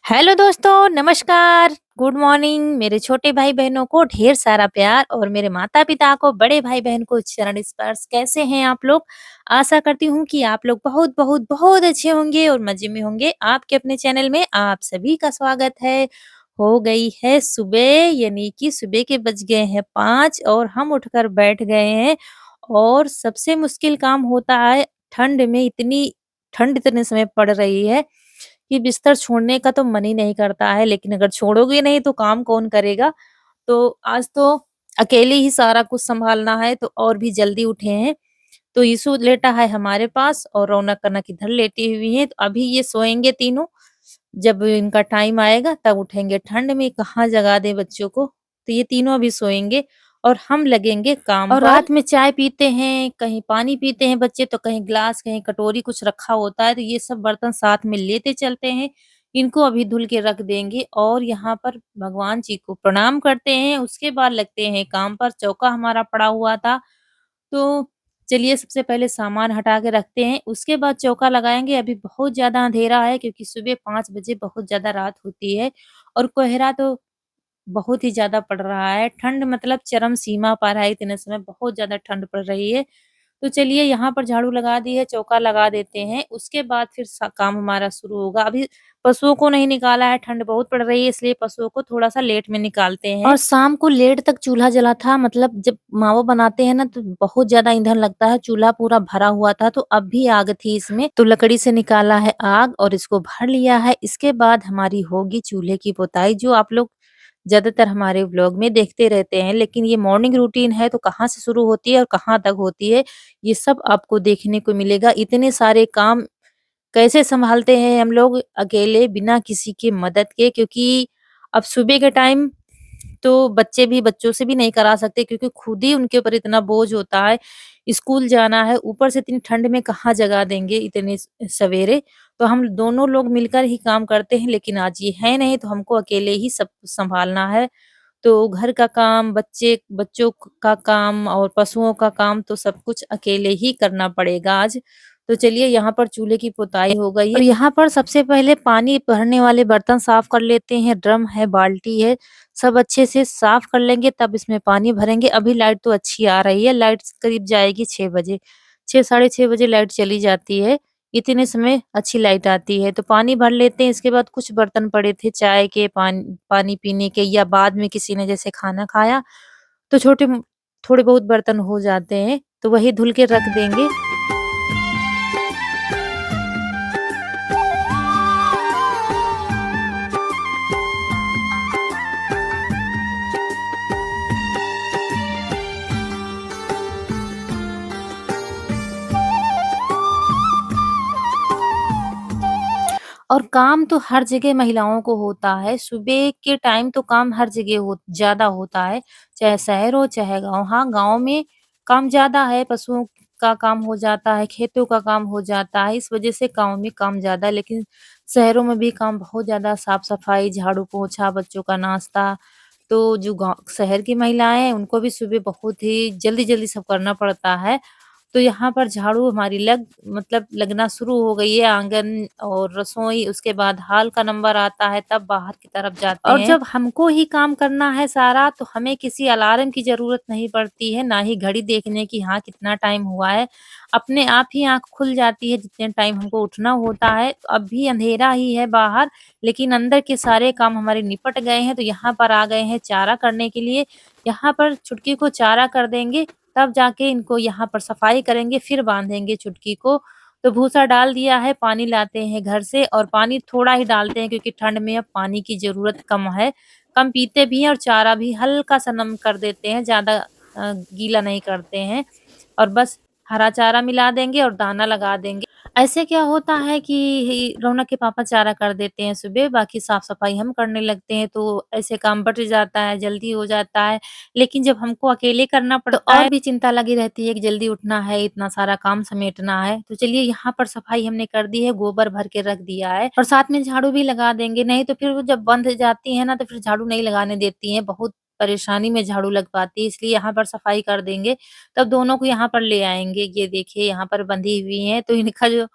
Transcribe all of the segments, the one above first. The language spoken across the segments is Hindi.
हेलो दोस्तों, नमस्कार, गुड मॉर्निंग। मेरे छोटे भाई-बहनों को ढेर सारा प्यार और मेरे माता-पिता को, बड़े भाई-बहन को चरण स्पर्श। कैसे हैं आप लोग? आशा करती हूँ कि आप लोग बहुत-बहुत बहुत अच्छे होंगे और मज़े में होंगे। आपके अपने चैनल में आप सभी का स्वागत है। हो गई है सुबह, यानी कि सुबह के बज गए हैं 5 और हम उठकर बैठ गए हैं और सबसे मुश्किल काम होता है ठंड में। इतनी ठंड इतने समय पड़ रही है कि बिस्तर छोड़ने का तो मन ही नहीं करता है, लेकिन अगर छोड़ोगे नहीं तो काम कौन करेगा? तो आज तो अकेले ही सारा कुछ सँभालना है, तो और भी जल्दी उठे हैं। तो यीशु लेटा है हमारे पास और रौनक-कनक इधर लेटी हुई हैं। तो अभी ये सोएँगे तीनों, जब इनका टाइम आएगा तब उठेंगे। ठंड में कहाँ जगा दें बच्चों को, तो ये तीनों अभी सोएँगे और हम लगेंगे काम और पर। रात में चाय पीते हैं, कहीं पानी पीते हैं बच्चे, तो कहीं ग्लास, कहीं कटोरी कुछ रखा होता है, तो ये सब बर्तन साथ में लेते चलते हैं। इनको अभी धुल के रख देंगे और यहाँ पर भगवान जी को प्रणाम करते हैं, उसके बाद लगते हैं काम पर। चौका हमारा पड़ा हुआ था, तो चलिए सबसे पहले सामान हटा के रखते हैं, उसके बाद चौका लगाएँगे। अभी बहुत ज़्यादा अँधेरा है क्योंकि सुबह 5 बजे बहुत ज़्यादा रात होती है और कोहरा तो बहुत ही ज़्यादा पड़ रहा है। ठंड मतलब चरम सीमा पर है, इतने समय बहुत ज़्यादा ठंड पड़ रही है। तो चलिए यहाँ पर झाड़ू लगा दी है, चौका लगा देते हैं, उसके बाद फिर काम हमारा शुरू होगा। अभी पशुओं को नहीं निकाला है, ठंड बहुत पड़ रही है इसलिए पशुओं को थोड़ा-सा लेट में निकालते हैं। और शाम को लेट तक चूल्हा जला था, मतलब जब मावा बनाते हैं ना तो बहुत ज़्यादा ईंधन लगता है, चूल्हा पूरा भरा हुआ था, तो अब भी आग थी इसमें, तो लकड़ी से निकाला है आग और इसको भर लिया है। इसके बाद हमारी होगी चूल्हे की पुताई, जो आप लोग ज़्यादातर हमारे व्लॉग में देखते रहते हैं, लेकिन ये मॉर्निंग रूटीन है तो कहाँ से शुरू होती है और कहाँ तक होती है, ये सब आपको देखने को मिलेगा। इतने सारे काम कैसे सँभालते हैं हम लोग अकेले बिना किसी की मदद के, क्योंकि अब सुबह के टाइम तो बच्चे भी बच्चों से भी नहीं करा सकते क्योंकि खुद ही उनके ऊपर इतना बोझ होता है। स्कूल जाना है, ऊपर से इतनी ठंड में कहाँ जगा देंगे इतने सवेरे। तो हम दोनों लोग मिलकर ही काम करते हैं, लेकिन आज ये है नहीं तो हमको अकेले ही सब कुछ सँभालना है। तो घर का काम, बच्चों का काम और पशुओं का काम तो सब कुछ अकेले ही करना पड़ेगा आज। तो चलिए यहाँ पर चूल्हे की पुताई हो गई है और यहाँ पर सबसे पहले पानी भरने वाले बर्तन साफ कर लेते हैं, ड्रम है, बाल्टी है, सब अच्छे से साफ कर लेंगे तब इसमें पानी भरेंगे। अभी लाइट तो अच्छी आ रही है, लाइट करीब जाएगी 6 बजे, 6 साढ़े 6 बजे लाइट चली जाती है। इतने समय अच्छी लाइट आती है, तो पानी भर लेते हैं। इसके बाद कुछ बर्तन पड़े थे चाय के, पानी पीने के या बाद में किसी ने जैसे खाना खाया, तो थोड़े बहुत बर्तन हो जाते हैं, तो वही धुल के रख देंगे। और काम तो हर जगह महिलाओं को होता है, सुबह के टाइम तो काम हर जगह ज़्यादा होता है, चाहे शहर हो चाहे गाँव। हाँ, गाँव में काम ज़्यादा है, पशुओं का काम हो जाता है, खेतों का काम हो जाता है, इस वजह से गाँव में काम ज़्यादा है, लेकिन शहरों में भी काम बहुत ज़्यादा साफ-सफाई, झाड़ू-पोंछा, बच्चों का नाश्ता, तो जो गाँव शहर की महिलाएँ हैं, उनको भी सुबह बहुत ही जल्दी-जल्दी सब करना पड़ता है। तो यहाँ पर झाड़ू हमारी लगना शुरू हो गई है, आंगन और रसोई, उसके बाद हॉल का नंबर आता है तब बाहर की तरफ जाते और हैं। जब हमको ही काम करना है सारा तो हमें किसी अलार्म की ज़रूरत नहीं पड़ती है, ना ही घड़ी देखने की हाँ, कितना टाइम हुआ है। अपने आप ही आँख खुल जाती है जितने टाइम हमको उठना होता है। तो अब भी अंधेरा ही है बाहर, लेकिन अंदर के सारे काम हमारे निपट गए हैं, तो यहाँ पर आ गए हैं चारा करने के लिए। यहाँ पर छुटकी को चारा कर देंगे, तब जाके इनको यहाँ पर सफाई करेंगे, फिर बाँधेंगे छुटकी को। तो भूसा डाल दिया है, पानी लाते हैं घर से और पानी थोड़ा ही डालते हैं क्योंकि ठंड में अब पानी की ज़रूरत कम है। कम पीते भी हैं और चारा भी हल्का-सा नम कर देते हैं, ज़्यादा गीला नहीं करते हैं और बस हरा चारा मिला देंगे और दाना लगा देंगे। ऐसे क्या होता है कि रौनक के पापा चारा कर देते हैं सुबह, बाकी साफ-सफाई हम करने लगते हैं, तो ऐसे काम बँट जाता है, जल्दी हो जाता है। लेकिन जब हमको अकेले करना पड़ता तो और है भी चिंता लगी रहती है कि जल्दी उठना है, इतना सारा काम समेटना है। तो चलिए यहाँ पर सफाई हमने कर दी है, गोबर भर के रख दिया है और साथ में झाड़ू भी लगा देंगे, नहीं तो फिर वो जब बंध जाती है ना, तो फिर झाड़ू नहीं लगाने देती हैं, बहुत परेशानी में झाड़ू लग पाती है, इसलिए यहाँ पर सफाई कर देंगे। तब दोनों को यहाँ पर ले आएँगे, ये देखिए यहाँ पर बंधी हुई हैं, तो इनका जो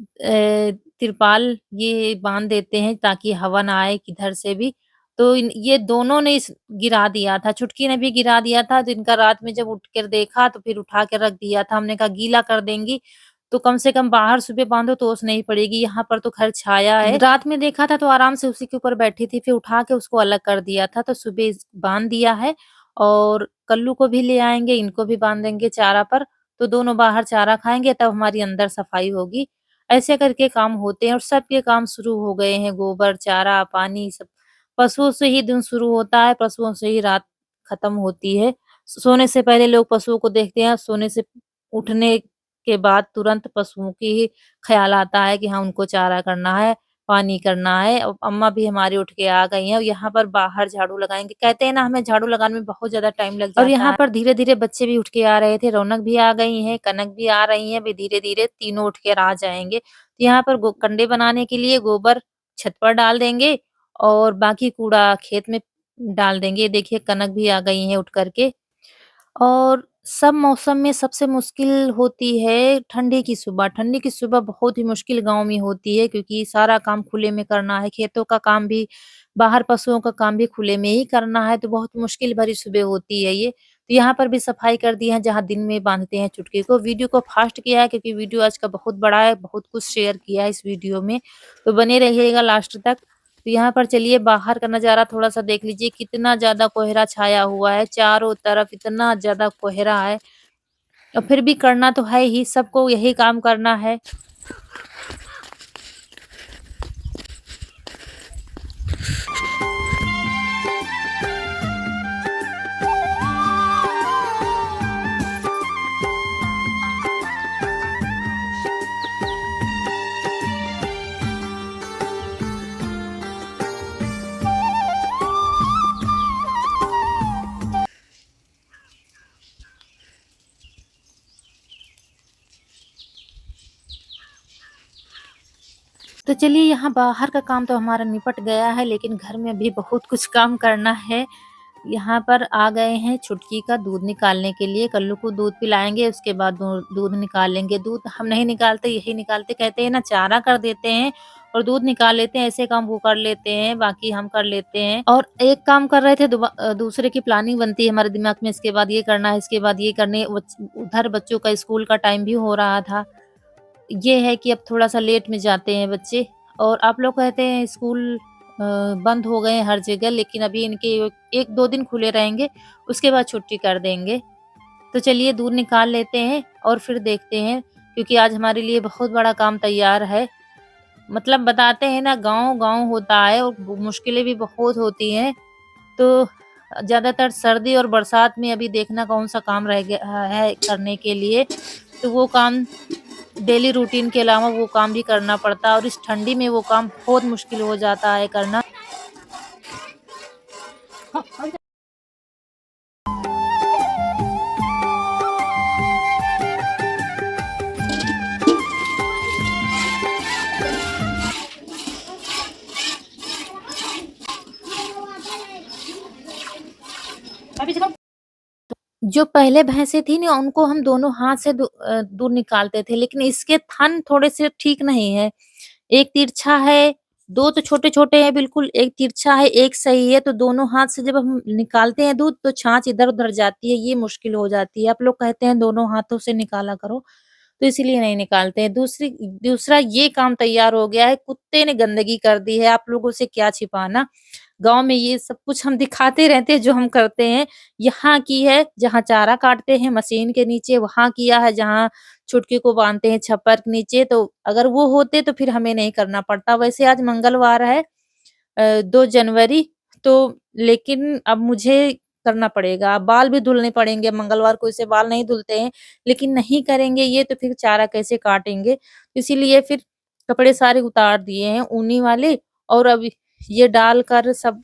तिरपाल ये बाँध देते हैं ताकि हवा ना आए किधर से भी। तो इन ये दोनों ने इस गिरा दिया था, छुटकी ने भी गिरा दिया था, तो इनका रात में जब उठ कर देखा तो फिर उठा के रख दिया था। हमने कहा गीला कर देंगी, तो कम से कम बाहर सुबह बाँधो तो ओस नहीं पड़ेगी, यहाँ पर तो खैर छाया है। रात में देखा था तो आराम से उसी के ऊपर बैठी थी, फिर उठा के उसको अलग कर दिया था, तो सुबह बाँध दिया है और कल्लू को भी ले आएँगे, इनको भी बाँध देंगे चारा पर, तो दोनों बाहर चारा खाएँगे तब हमारी अंदर सफाई होगी। ऐसे करके काम होते हैं और सबके काम शुरू हो गए हैं, गोबर, चारा, पानी सब। पशुओं से ही दिन शुरू होता है, पशुओं से ही रात खत्म होती है। सोने से पहले लोग पशुओं को देखते हैं, सोने से उठने के बाद तुरंत पशुओं की ही ख़्याल आता है कि हाँ, उनको चारा करना है, पानी करना है। अम्मा भी हमारी उठ के आ गई हैं और यहाँ पर बाहर झाड़ू लगाएँगे। कहते हैं ना हमें झाड़ू लगाने में बहुत ज़्यादा टाइम लग जाता है और यहाँ पर धीरे-धीरे बच्चे भी उठ के आ रहे थे, रौनक भी आ गई हैं, कनक भी आ रही हैं, अभी धीरे-धीरे तीनों उठ कर आ जाएँगे। तो यहाँ पर कंडे बनाने के लिए गोबर छत पर डाल देंगे और बाकी कूड़ा खेत में डाल देंगे। देखिए कनक भी आ गई हैं उठ कर के। और सब मौसम में सबसे मुश्किल होती है ठंडी की सुबह। ठंडी की सुबह बहुत ही मुश्किल गाँव में होती है क्योंकि सारा काम खुले में करना है, खेतों का काम भी, बाहर पशुओं का काम भी खुले में ही करना है, तो बहुत मुश्किल भरी सुबह होती है ये। तो यहाँ पर भी सफाई कर दी है जहाँ दिन में बाँधते हैं चुटकी को। वीडियो को फ़ास्ट किया है क्योंकि वीडियो आज का बहुत बड़ा है, बहुत कुछ शेयर किया है इस वीडियो में, तो बने रहिएगा लास्ट तक। तो यहाँ पर चलिए बाहर का नज़ारा थोड़ा-सा देख लीजिए, कितना ज़्यादा कोहरा छाया हुआ है, चारों तरफ इतना ज़्यादा कोहरा है और फिर भी करना तो है ही, सबको यही काम करना है। तो चलिए यहाँ बाहर का काम तो हमारा निपट गया है, लेकिन घर में भी बहुत कुछ काम करना है। यहाँ पर आ गए हैं छुटकी का दूध निकालने के लिए, कल्लू को दूध पिलाएँगे, उसके बाद दूध निकाल लेंगे। दूध हम नहीं निकालते, यही निकालते, कहते हैं ना चारा कर देते हैं और दूध निकाल लेते हैं, ऐसे काम वो कर लेते हैं, बाकी हम कर लेते हैं। और एक काम कर रहे थे दूसरे की प्लानिंग बनती है हमारे दिमाग में, इसके बाद ये करना है, इसके बाद ये करने उधर बच्चों का स्कूल का टाइम भी हो रहा था। ये है कि अब थोड़ा-सा लेट में जाते हैं बच्चे और आप लोग कहते हैं स्कूल बंद हो गए हैं हर जगह, लेकिन अभी इनके 1-2 दिन खुले रहेंगे, उसके बाद छुट्टी कर देंगे। तो चलिए दूध निकाल लेते हैं और फिर देखते हैं, क्योंकि आज हमारे लिए बहुत बड़ा काम तैयार है। मतलब बताते हैं ना गाँव, गाँव होता है और मुश्किलें भी बहुत होती हैं। तो ज़्यादातर सर्दी और बरसात में अभी देखना कौन-सा काम रह गया है करने के लिए, तो वो काम डेली रूटीन के अलावा वो काम भी करना पड़ता है और इस ठंडी में वो काम बहुत मुश्किल हो जाता है करना। जो पहले भैंसें थी ना उनको हम दोनों हाथ से दूध निकालते थे, लेकिन इसके थन थोड़े-से ठीक नहीं है। एक तिरछा है, 2 तो छोटे-छोटे हैं बिल्कुल, एक तिरछा है, एक सही है, तो दोनों हाथ से जब हम निकालते हैं दूध तो छाछ इधर-उधर जाती है, ये मुश्किल हो जाती है। आप लोग कहते हैं दोनों हाथों से निकाला करो, तो इसीलिए नहीं निकालते हैं। दूसरा ये काम तैयार हो गया है, कुत्ते ने गंदगी कर दी है, आप लोगों से क्या छिपाना। गाँव में ये सब कुछ हम दिखाते रहते हैं जो हम करते हैं। यहाँ की है जहाँ चारा काटते हैं मशीन के नीचे, वहाँ किया है जहाँ छुटकी को बाँधते हैं छप्पर के नीचे, तो अगर वो होते तो फिर हमें नहीं करना पड़ता। वैसे आज मंगलवार है 2 जनवरी, तो लेकिन अब मुझे करना पड़ेगा। बाल भी धुलने पड़ेंगे, मंगलवार को ऐसे बाल नहीं धुलते हैं, लेकिन नहीं करेंगे ये तो फिर चारा कैसे काटेंगे? इसीलिए फिर कपड़े सारे उतार दिए हैं ऊनी वाले और अब ये डालकर सब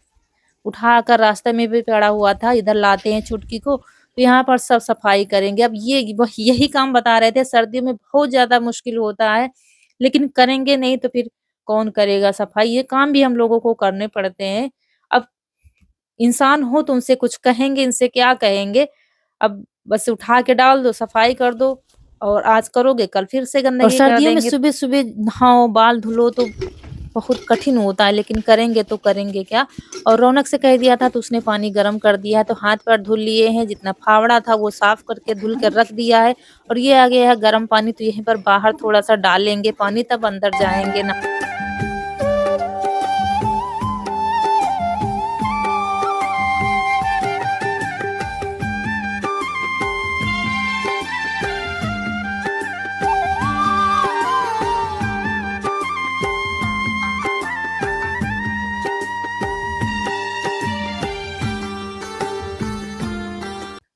उठाकर रास्ते में भी पड़ा हुआ था, इधर लाते हैं छुटकी को, तो यहाँ पर सब सफाई करेंगे। अब ये वह यही काम बता रहे थे, सर्दियों में बहुत ज़्यादा मुश्किल होता है, लेकिन करेंगे नहीं तो फिर कौन करेगा सफाई? ये काम भी हम लोगों को करने पड़ते हैं। अब इंसान हो तो उनसे कुछ कहेंगे, इनसे क्या कहेंगे? अब बस उठा के डाल दो, सफाई कर दो और आज करोगे कल फिर से और गंदगी कर सर्दियों में देंगे। सुबह-सुबह नहाओ, बाल धुलो तो बहुत कठिन होता है, लेकिन करेंगे तो करेंगे क्या? और रौनक से कह दिया था तो उसने पानी गरम कर दिया है, तो हाथ-पैर धुल लिए हैं, जितना फावड़ा था वो साफ करके धुल कर रख दिया है और ये आ गया है गरम पानी, तो यहीं पर बाहर थोड़ा-सा डालेंगे पानी, तब अंदर जाएँगे ना।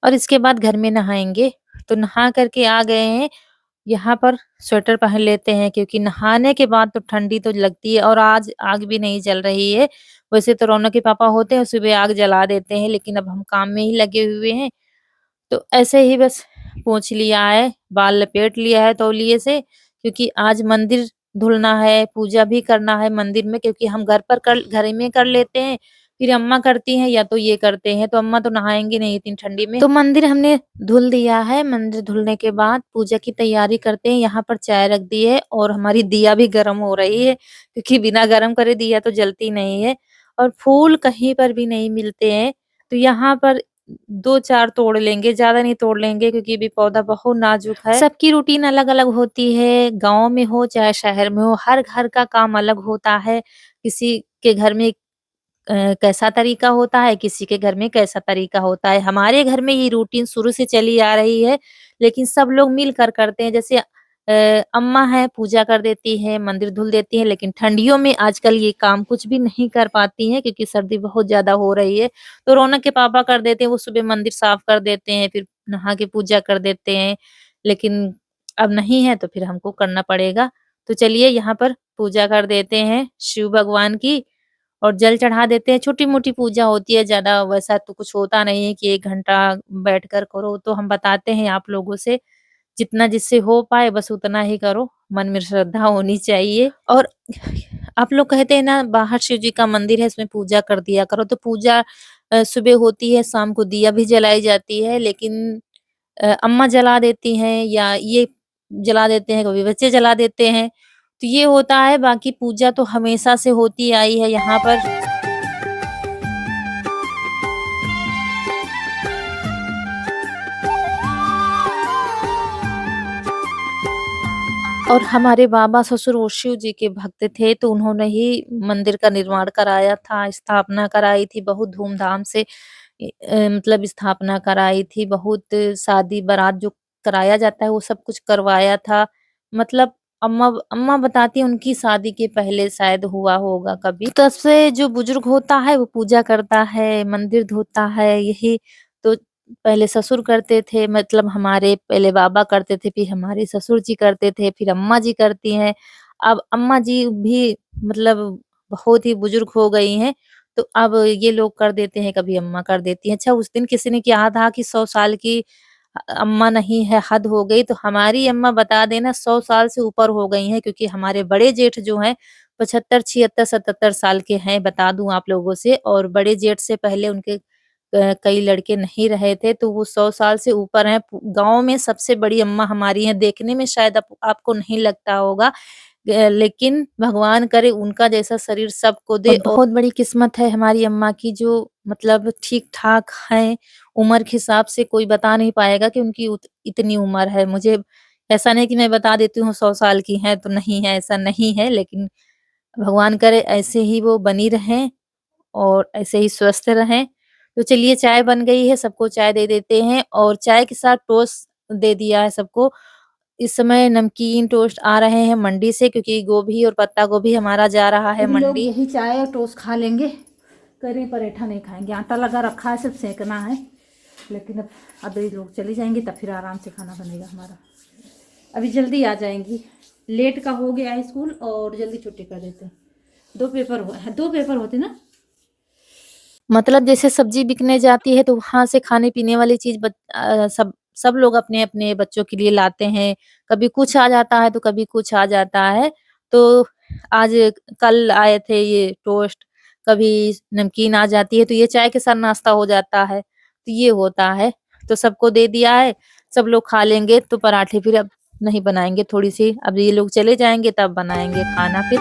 और इसके बाद घर में नहाएँगे, तो नहा कर के आ गए हैं, यहाँ पर स्वेटर पहन लेते हैं क्योंकि नहाने के बाद तो ठंडी तो लगती है और आज आग भी नहीं जल रही है। वैसे तो रौनक के पापा होते हैं, सुबह आग जला देते हैं, लेकिन अब हम काम में ही लगे हुए हैं, तो ऐसे ही बस पोंछ लिया है, बाल लपेट लिया है तौलिए से क्योंकि आज मंदिर धुलना है, पूजा भी करना है मंदिर में क्योंकि हम घर में कर लेते हैं, फिर अम्मा करती हैं या तो ये करते हैं, तो अम्मा तो नहाएँगी नहीं इतनी ठंडी में। तो मंदिर हमने धुल दिया है, मंदिर धुलने के बाद पूजा की तैयारी करते हैं, यहाँ पर चाय रख दी है और हमारी दिया भी गरम हो रही है क्योंकि बिना गरम करे दिया तो जलती नहीं है और फूल कहीं पर भी नहीं मिलते हैं, तो यहाँ पर 2-4 तोड़ लेंगे, ज़्यादा नहीं तोड़ लेंगे क्योंकि अभी पौधा बहुत नाज़ुक है। सबकी रूटीन अलग-अलग होती है, गाँव में हो चाहे शहर में हो, हर घर का काम अलग होता है। किसी के घर में कैसा तरीका होता है, किसी के घर में कैसा तरीका होता है। हमारे घर में ये रूटीन शुरू से चली आ रही है, लेकिन सब लोग मिलकर करते हैं। जैसे अम्मा हैं, पूजा कर देती हैं, मंदिर धुल देती हैं, लेकिन ठंडियों में आजकल ये काम कुछ भी नहीं कर पाती हैं क्योंकि सर्दी बहुत ज़्यादा हो रही है। तो रौनक के पापा कर देते हैं, वो सुबह मंदिर साफ कर देते हैं, फिर नहा के पूजा कर देते हैं। लेकिन अब नहीं है, तो फिर हमको करना पड़ेगा। तो चलिए यहाँ पर पूजा कर देते हैं शिव भगवान की और जल चढ़ा देते हैं, छोटी-मोटी पूजा होती है, ज़्यादा वैसा तो कुछ होता नहीं है कि 1 घंटा बैठकर करो, तो हम बताते हैं आप लोगों से, जितना जिससे हो पाए बस उतना ही करो, मन में श्रद्धा होनी चाहिए। और आप लोग कहते हैं ना बाहर शिव जी का मंदिर है, इसमें पूजा कर दिया करो, तो पूजा सुबह होती है, शाम को दिया भी जलाई जाती है, लेकिन अम्मा जला देती हैं या ये जला देते हैं, कभी बच्चे जला देते हैं, तो ये होता है, बाकी पूजा तो हमेशा से होती आई है यहाँ पर। और हमारे बाबा ससुर वो शिव जी के भक्त थे, तो उन्होंने ही मंदिर का निर्माण कराया था, स्थापना कराई थी बहुत धूम-धाम से मतलब स्थापना कराई थी, बहुत शादी बारात जो कराया जाता है, वो सब कुछ करवाया था। मतलब अम्मा अम्मा बताती हैं उनकी शादी के पहले शायद हुआ होगा कभी। तब से जो बुजुर्ग होता है, वो पूजा करता है, मंदिर धोता है, यही तो पहले ससुर करते थे मतलब हमारे पहले बाबा करते थे, फिर हमारे ससुर जी करते थे, फिर अम्मा जी करती हैं। अब अम्मा जी भी मतलब बहुत ही बुजुर्ग हो गई हैं, तो अब ये लोग कर देते हैं, कभी अम्मा कर देती हैं। अच्छा उस दिन किसी ने कहा था कि 100 साल की अम्मा नहीं है, हद हो गई, तो हमारी अम्मा बता देना 100 साल से ऊपर हो गई हैं क्योंकि हमारे बड़े जेठ जो हैं 75, 76, 77 साल के हैं, बता दूँ आप लोगों से और बड़े जेठ से पहले उनके कई लड़के नहीं रहे थे, तो वो 100 साल से ऊपर हैं। गाँव में सबसे बड़ी अम्मा हमारी हैं, देखने में शायद आपको नहीं लगता होगा लेकिन भगवान करे उनका जैसा शरीर सबको दे और बहुत बड़ी किस्मत है हमारी अम्मा की जो मतलब ठीक-ठाक हैं, उम्र के हिसाब से कोई बता नहीं पाएगा कि उनकी इतनी उम्र है। मुझे ऐसा नहीं कि मैं बता देती हूँ 100 साल की हैं, तो नहीं है, ऐसा नहीं है, लेकिन भगवान करे ऐसे ही वो बनी रहें और ऐसे ही स्वस्थ रहें। तो चलिए चाय बन गई है, सबको चाय दे देते हैं और चाय के साथ टोस्ट दे दिया है सबको। इस समय नमकीन टोस्ट आ रहे हैं मंडी से क्योंकि गोभी और पत्ता गोभी हमारा जा रहा है सभी लोग मंडी। यही चाय और टोस्ट खा लेंगे, करी पराठा नहीं खाएँगे। आटा लगा रखा है, सिर्फ सेंकना है, लेकिन अब ये लोग चले जाएँगे तब फिर आराम से खाना बनेगा हमारा। अभी जल्दी आ जाएँगी, लेट का हो गया है स्कूल और जल्दी छुट्टी कर देते हैं। 2 पेपर होते ना। मतलब जैसे सब्जी बिकने जाती है तो वहाँ से खाने-पीने वाली चीज़ सब सब लोग अपने-अपने बच्चों के लिए लाते हैं। कभी कुछ आ जाता है तो कभी कुछ आ जाता है। तो आज कल आए थे ये टोस्ट, कभी नमकीन आ जाती है तो ये चाय के साथ नाश्ता हो जाता है। तो ये होता है। तो सबको दे दिया है, सब लोग खा लेंगे तो पराठे फिर अब नहीं बनाएँगे थोड़ी-सी, अब ये लोग चले जाएँगे तब बनाएँगे खाना फिर।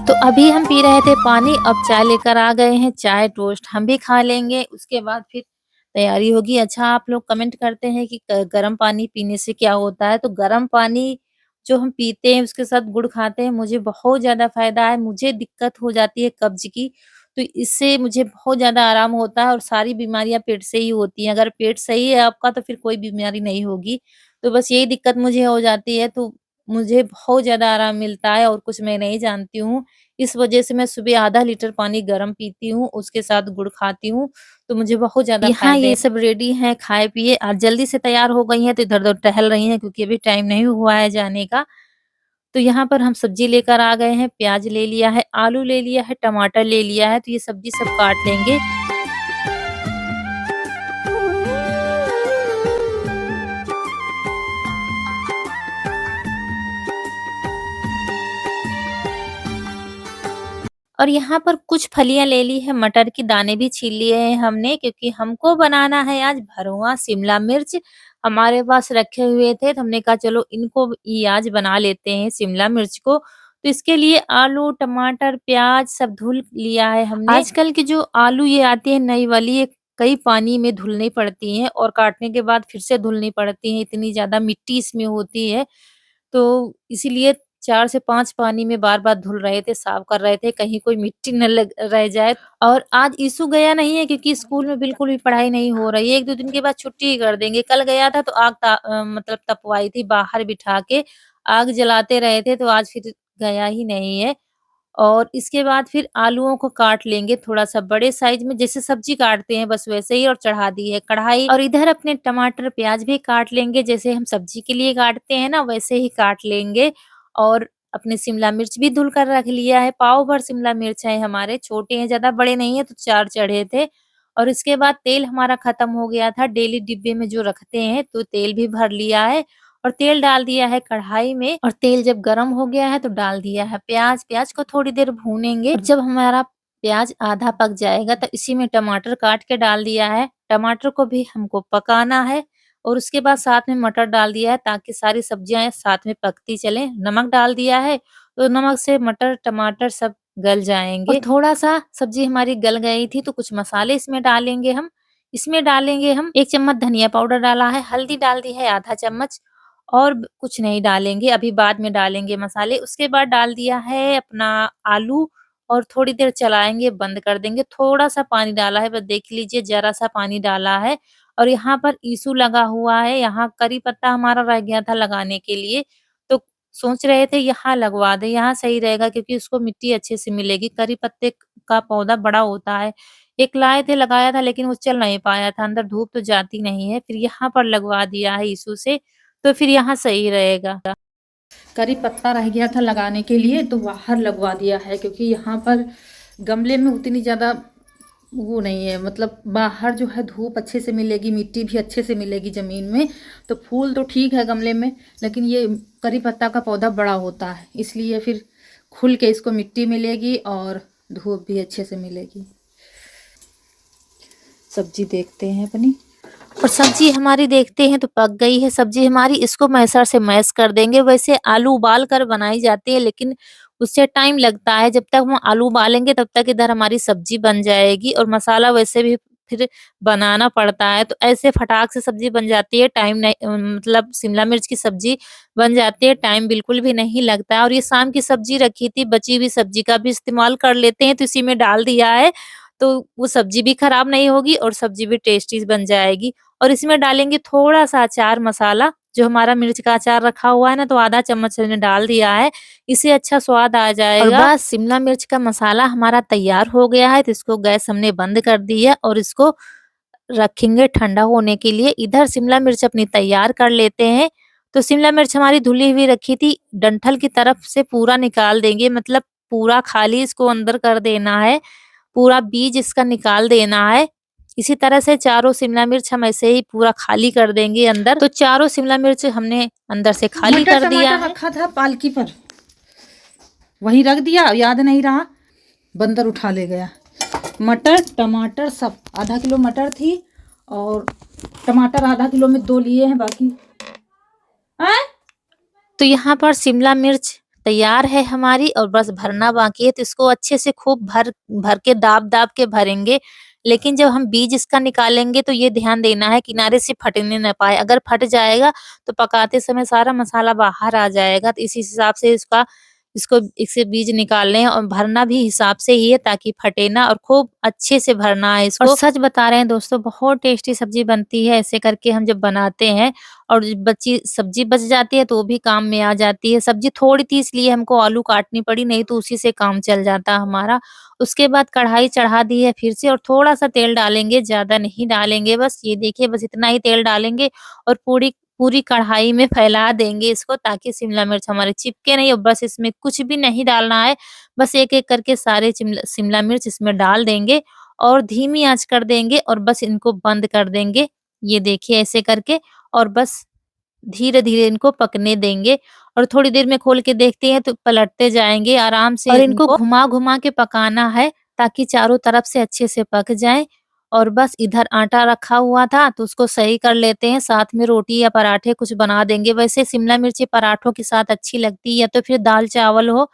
तो अभी हम पी रहे थे पानी, अब चाय लेकर आ गए हैं, चाय टोस्ट हम भी खा लेंगे, उसके बाद फिर तैयारी होगी। अच्छा आप लोग कमेंट करते हैं कि गर्म पानी पीने से क्या होता है? तो गर्म पानी जो हम पीते हैं उसके साथ गुड़ खाते हैं, मुझे बहुत ज़्यादा फ़ायदा है, मुझे दिक्कत हो जाती है कब्ज़ की, तो इससे मुझे बहुत ज़्यादा आराम होता है और सारी बीमारियाँ पेट से ही होती हैं। अगर पेट सही है आपका तो फिर कोई बीमारी नहीं होगी। तो बस यही दिक्कत मुझे हो जाती है, तो मुझे बहुत ज़्यादा आराम मिलता है और कुछ मैं नहीं जानती हूँ। इस वजह से मैं सुबह आधा लीटर पानी गरम पीती हूँ, उसके साथ गुड़ खाती हूँ, तो मुझे बहुत ज़्यादा यहाँ फ़ायदे ये सब रेडी हैं, खाए-पिए जल्दी से तैयार हो गई हैं, तो इधर-उधर टहल रही हैं क्योंकि अभी टाइम नहीं हुआ है जाने का। तो यहाँ पर हम सब्ज़ी लेकर आ गए हैं, प्याज़ ले लिया है, आलू ले लिया है, टमाटर ले लिया है, तो ये सब्ज़ी सब काट लेंगे। और यहाँ पर कुछ फलियाँ ले ली है, मटर के दाने भी छील लिए हैं हमने क्योंकि हमको बनाना है आज भरवा शिमला मिर्च। हमारे पास रखे हुए थे तो हमने कहा चलो इनको ही आज बना लेते हैं शिमला मिर्च को। तो इसके लिए आलू, टमाटर, प्याज़ सब धुल लिया है हमने। आजकल की जो आलू ये आती है नई वाली ये कई पानी में धुलनी पड़ती हैं और काटने के बाद फिर से धुलनी पड़ती हैं, इतनी ज़्यादा मिट्टी इसमें होती है। तो इसीलिए 4 से 5 पानी में बार-बार धुल रहे थे, साफ कर रहे थे, कहीं कोई मिट्टी न लग रह जाए। और आज इशू गया नहीं है क्योंकि स्कूल में बिल्कुल भी पढ़ाई नहीं हो रही है, 1-2 दिन के बाद छुट्टी ही कर देंगे। कल गया था तो मतलब तपवाई थी बाहर बिठा के, आग जलाते रहे थे तो आज फिर गया ही नहीं है। और इसके बाद फिर आलूओं को काट लेंगे थोड़ा-सा बड़े साइज़ में, जैसे सब्ज़ी काटते हैं बस वैसे ही, और चढ़ा दी है कढ़ाई। और इधर अपने टमाटर, प्याज़ भी काट लेंगे, जैसे हम सब्ज़ी के लिए काटते हैं ना वैसे ही काट लेंगे। और अपने शिमला मिर्च भी धुल कर रख लिया है, पाव भर शिमला मिर्च है हमारे, छोटे हैं ज़्यादा बड़े नहीं है तो 4 चढ़े थे। और इसके बाद तेल हमारा खत्म हो गया था, डेली डिब्बे में जो रखते हैं, तो तेल भी भर लिया है और तेल डाल दिया है कढ़ाई में। और तेल जब गरम हो गया है तो डाल दिया है प्याज़, प्याज़ को थोड़ी देर भूनेंगे और जब हमारा प्याज़ आधा पक जाएगा तो इसी में टमाटर काट के डाल दिया है। टमाटर को भी हमको पकाना है और उसके बाद साथ में मटर डाल दिया है ताकि सारी सब्जियाँ साथ में पकती चलें। नमक डाल दिया है, तो नमक से मटर, टमाटर सब गल जाएँगे। और थोड़ा-सा सब्ज़ी हमारी गल गई थी तो कुछ मसाले इसमें डालेंगे हम। इसमें डालेंगे हम 1 चम्मच धनिया पाउडर डाला है, हल्दी डाल दी है आधा चम्मच, और कुछ नहीं डालेंगे, अभी बाद में डालेंगे मसाले। उसके बाद डाल दिया है अपना आलू और थोड़ी देर चलाएँगे, बंद कर देंगे। थोड़ा-सा पानी डाला है, बस देख लीजिए ज़रा-सा पानी डाला है। और यहाँ पर इशू लगा हुआ है, यहाँ करी पत्ता हमारा रह गया था लगाने के लिए, तो सोच रहे थे यहाँ लगवा दें, यहाँ सही रहेगा क्योंकि उसको मिट्टी अच्छे से मिलेगी। करी पत्ते का पौधा बड़ा होता है। एक लाए थे, लगाया था लेकिन वो चल नहीं पाया था, अंदर धूप तो जाती नहीं है। फिर यहाँ पर लगवा दिया है इशू से, तो फिर यहाँ सही रहेगा। करी पत्ता रह गया था लगाने के लिए तो बाहर लगवा दिया है क्योंकि यहाँ पर गमले में उतनी ज़्यादा वो नहीं है, मतलब बाहर जो है धूप अच्छे से मिलेगी, मिट्टी भी अच्छे से मिलेगी ज़मीन में, तो फूल तो ठीक है गमले में, लेकिन ये करी पत्ता का पौधा बड़ा होता है, इसलिए फिर खुल के इसको मिट्टी मिलेगी और धूप भी अच्छे से मिलेगी। सब्जी देखते हैं अपनी। और सब्जी हमारी देखते हैं तो पक गई है सब्जी हमारी, इसको मैशर से मैश कर देंगे। वैसे आलू उबाल कर बनाई जाती है लेकिन उससे टाइम लगता है, जब तक हम आलू उबालेंगे तब तक इधर हमारी सब्जी बन जाएगी और मसाला वैसे भी फिर बनाना पड़ता है। तो ऐसे फटाक से सब्जी बन जाती है, टाइम नहीं मतलब शिमला मिर्च की सब्जी बन जाती है, टाइम बिल्कुल भी नहीं लगता है। और ये शाम की सब्जी रखी थी, बची हुई सब्जी का भी इस्तेमाल कर लेते हैं तो इसी में डाल दिया है, तो वो सब्जी भी खराब नहीं होगी और सब्जी भी टेस्टी बन जाएगी। और इसमें डालेंगे थोड़ा-सा अचार मसाला, जो हमारा मिर्च का अचार रखा हुआ है ना, तो आधा चम्मच मैंने डाल दिया है, इससे अच्छा स्वाद आ जाएगा। और बस शिमला मिर्च का मसाला हमारा तैयार हो गया है, तो इसको गैस हमने बंद कर दी है और इसको रखेंगे ठंडा होने के लिए। इधर शिमला मिर्च अपनी तैयार कर लेते हैं। तो शिमला मिर्च हमारी धुली हुई रखी थी, डंठल की तरफ से पूरा निकाल देंगे, मतलब पूरा खाली इसको अंदर कर देना है, पूरा बीज इसका निकाल देना है। इसी तरह से चारों शिमला मिर्च हम ऐसे ही पूरा खाली कर देंगे अंदर। तो चारों शिमला मिर्च हमने अंदर से खाली मटर कर दिया टमाटर है। रखा था पालकी पर, वहीं रख दिया, याद नहीं रहा, बंदर उठा ले गया। मटर टमाटर सब, आधा किलो मटर थी और टमाटर आधा किलो में 2 लिए हैं बाकी। तो यहाँ पर शिमला मिर्च तैयार है हमारी और बस भरना बाकी है। तो इसको अच्छे से खूब भर भर के दाब-दाब के भरेंगे। लेकिन जब हम बीज इसका निकालेंगे तो ये ध्यान देना है किनारे से फटने ना पाए। अगर फट जाएगा तो पकाते समय सारा मसाला बाहर आ जाएगा। तो इसी हिसाब से इसको इससे बीज निकालने हैं और भरना भी हिसाब से ही है ताकि फटे ना, और खूब अच्छे से भरना है इसको। और सच बता रहे हैं दोस्तों, बहुत टेस्टी सब्जी बनती है ऐसे करके हम जब बनाते हैं। और बची सब्जी बच जाती है तो वो भी काम में आ जाती है। सब्जी थोड़ी थी इसलिए हमको आलू काटनी पड़ी, नहीं तो उसी से काम चल जाता हमारा। उसके बाद कढ़ाई चढ़ा दी है फिर से, और थोड़ा-सा तेल डालेंगे, ज़्यादा नहीं डालेंगे, बस ये देखिए बस इतना ही तेल डालेंगे और पूरी पूरी कढ़ाई में फैला देंगे इसको, ताकि शिमला मिर्च हमारे चिपके नहीं। और बस इसमें कुछ भी नहीं डालना है, बस एक-एक करके सारे शिमला मिर्च इसमें डाल देंगे और धीमी आँच कर देंगे और बस इनको बंद कर देंगे। ये देखिए ऐसे करके, और बस धीरे-धीरे इनको पकने देंगे। और थोड़ी देर में खोल के देखते हैं तो पलटते जाएँगे आराम से, और इनको घुमा-घुमा के पकाना है ताकि चारों तरफ से अच्छे से पक जाएँ। और बस इधर आटा रखा हुआ था तो उसको सही कर लेते हैं, साथ में रोटी या पराठे कुछ बना देंगे। वैसे शिमला मिर्ची पराठों के साथ अच्छी लगती है, या तो फिर दाल-चावल हो,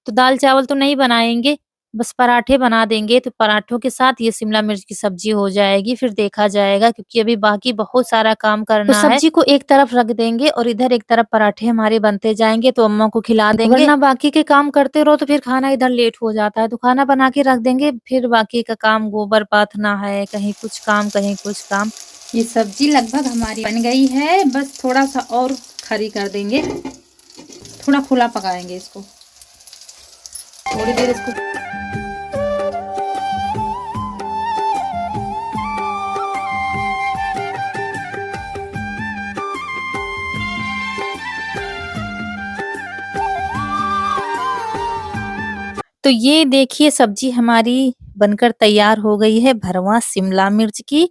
तो दाल-चावल तो नहीं बनाएँगे, बस पराठे बना देंगे, तो पराठों के साथ ये शिमला मिर्च की सब्जी हो जाएगी, फिर देखा जाएगा, क्योंकि अभी बाकी बहुत सारा काम तो करना है। सब्जी को एक तरफ रख देंगे और इधर एक तरफ पराठे हमारे बनते जाएँगे, तो अम्मा को खिला देंगे। वरना बाकी के काम करते रहो तो फिर खाना इधर लेट हो जाता है, तो खाना बना के रख देंगे, फिर बाकी का काम गोबर पाथना है, कहीं कुछ काम, कहीं कुछ काम। ये सब्जी लगभग हमारी बन गई है, बस थोड़ा-सा और खरी कर देंगे, थोड़ा खुला पकाएँगे इसको, थोड़ी देर इसको। तो ये देखिए सब्जी हमारी बनकर तैयार हो गई है, भरवा शिमला मिर्च की।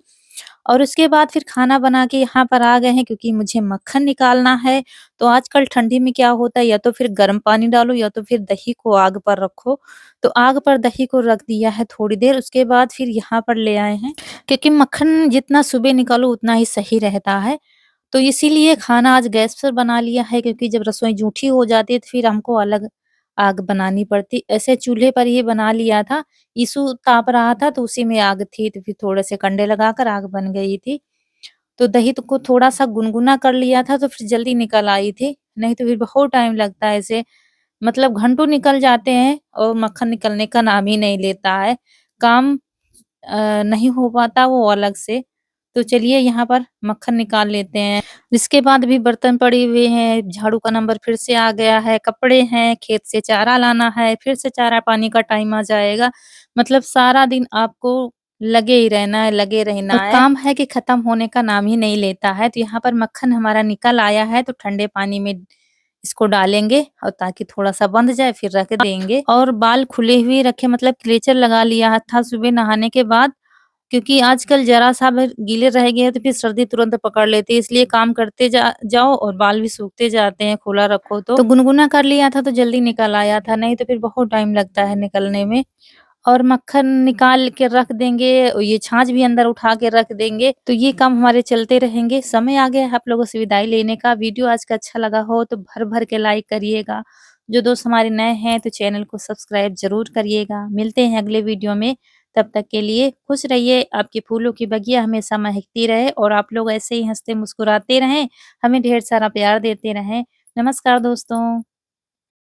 और उसके बाद फिर खाना बना के यहाँ पर आ गए हैं, क्योंकि मुझे मक्खन निकालना है। तो आजकल ठंडी में क्या होता है, या तो फिर गर्म पानी डालो या तो फिर दही को आग पर रखो। तो आग पर दही को रख दिया है थोड़ी देर, उसके बाद फिर यहाँ पर ले आए हैं, क्योंकि मक्खन जितना सुबह निकालो उतना ही सही रहता है। तो इसीलिए खाना आज गैस पर बना लिया है, क्योंकि जब रसोई जूठी हो जाती है तो फिर हमको अलग आग बनानी पड़ती। ऐसे चूल्हे पर ही बना लिया था, ईसू ताप रहा था तो उसी में आग थी, तो फिर थोड़े से कंडे लगाकर आग बन गई थी। तो दही तो को थोड़ा-सा गुनगुना कर लिया था तो फिर जल्दी निकल आई थी, नहीं तो फिर बहुत टाइम लगता है ऐसे, मतलब घंटों निकल जाते हैं और मक्खन निकलने का नाम ही नहीं लेता है। काम नहीं हो पाता वो अलग से। तो चलिए यहाँ पर मक्खन निकाल लेते हैं। इसके बाद भी बर्तन पड़े हुए हैं, झाड़ू का नंबर फिर से आ गया है, कपड़े हैं, खेत से चारा लाना है, फिर से चारा पानी का टाइम आ जाएगा। मतलब सारा दिन आपको लगे ही रहना है, लगे रहना है। काम है कि खत्म होने का नाम ही नहीं लेता है। तो यहाँ पर मक्खन हमारा निकल आया है, तो ठंडे पानी में इसको डालेंगे और ताकि थोड़ा-सा बंध जाए फिर रख देंगे। और बाल खुले हुए रखे, मतलब क्लेचर लगा लिया था सुबह नहाने के बाद, क्योंकि आजकल ज़रा-सा अगर गीले रह गए हैं तो फिर सर्दी तुरंत पकड़ लेती है, इसलिए काम करते जाओ और बाल भी सूखते जाते हैं, खुला रखो तो। तो गुनगुना कर लिया था तो जल्दी निकल आया था, नहीं तो फिर बहुत टाइम लगता है निकलने में। और मक्खन निकाल के रख देंगे, और ये छाछ भी अंदर उठा के रख देंगे, तो ये काम हमारे चलते रहेंगे। समय आ गया है आप लोगों से विदाई लेने का। वीडियो आज का अच्छा लगा हो तो भर-भर के लाइक करिएगा। जो दोस्त हमारे नए हैं तो चैनल को सब्सक्राइब ज़रूर करिएगा। मिलते हैं अगले वीडियो में, तब तक के लिए खुश रहिए। आपके फूलों की बगिया हमेशा महकती रहे और आप लोग ऐसे ही हँसते मुस्कुराते रहें, हमें ढेर सारा प्यार देते रहें। नमस्कार दोस्तों।